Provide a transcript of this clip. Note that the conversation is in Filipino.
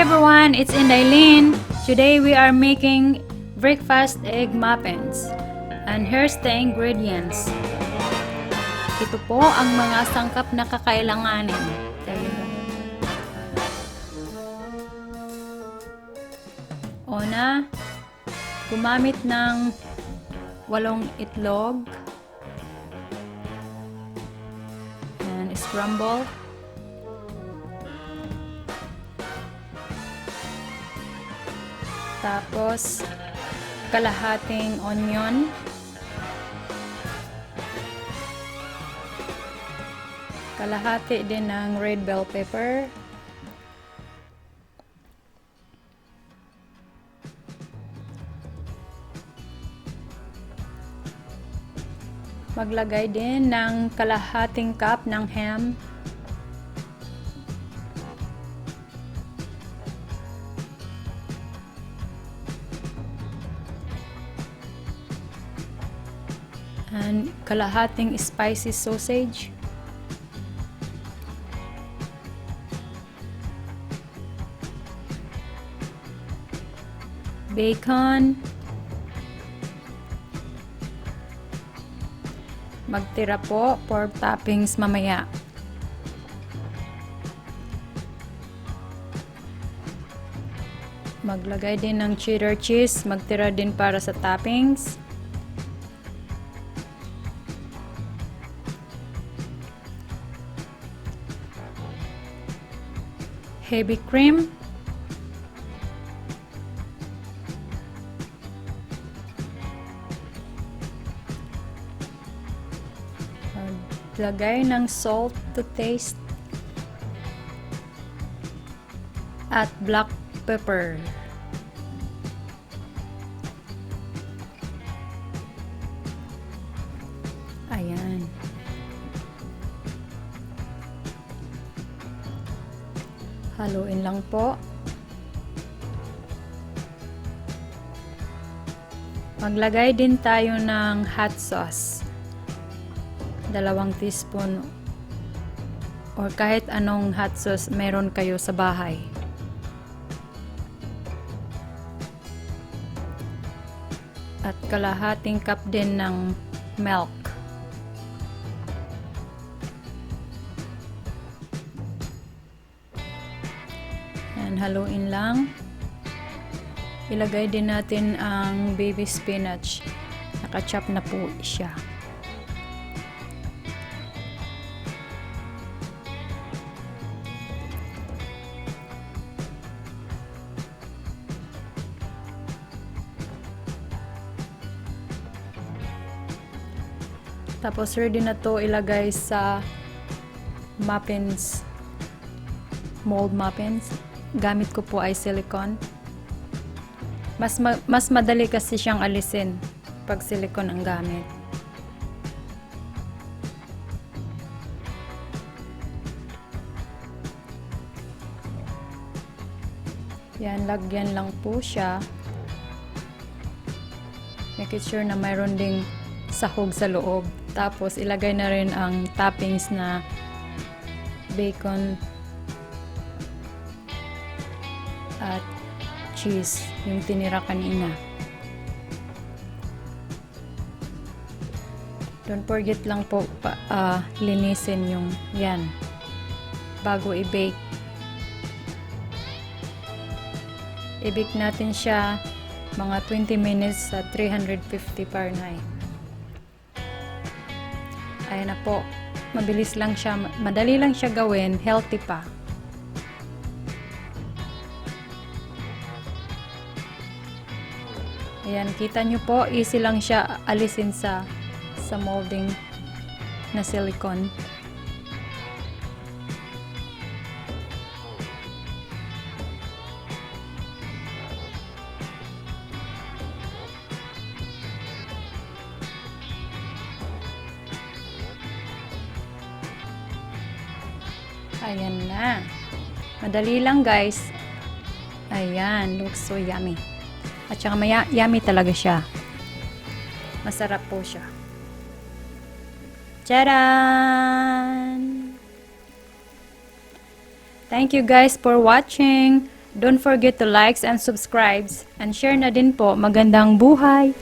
everyone, it's INDAY LYN. Today we are making breakfast egg muffins. And here's the ingredients. Ito po ang mga sangkap na kakailanganin. Una, gumamit ng 8 itlog. And scramble. Tapos, kalahating onion. Kalahati din ng red bell pepper. Maglagay din ng kalahating cup ng ham. And kalahating spicy sausage. Bacon. Magtira po for toppings mamaya. Maglagay din ng cheddar cheese. Magtira din para sa toppings. Heavy cream. Lagay ng salt to taste. At black pepper. Ayan. Haluin lang po. Maglagay din tayo ng hot sauce. 2 teaspoon or kahit anong hot sauce meron kayo sa bahay. At kalahating cup din ng milk. And haluin lang. Ilagay din natin ang baby spinach. Naka-chop na po siya. Tapos ready na to ilagay sa muffins, mold muffins. Gamit ko po ay silicone. Mas madali kasi siyang alisin pag silicone ang gamit. Yan, lagyan lang po siya. Make it sure na mayroon ding sahog sa loob. Tapos ilagay na rin ang toppings na bacon at cheese, yung tinira kanina. Don't forget lang po linisin yung yan bago i-bake. I-bake natin siya mga 20 minutes sa 350 Fahrenheit. Ayan na po. Mabilis lang siya. Madali lang siya gawin. Healthy pa. Ayan. Kita nyo po. Easy lang siya alisin sa molding na silicone. Ayan na. Madali lang guys. Ayan. Looks so yummy. At saka yummy talaga siya. Masarap po siya. Tcharan! Thank you guys for watching. Don't forget to like and subscribe and share na din po. Magandang buhay!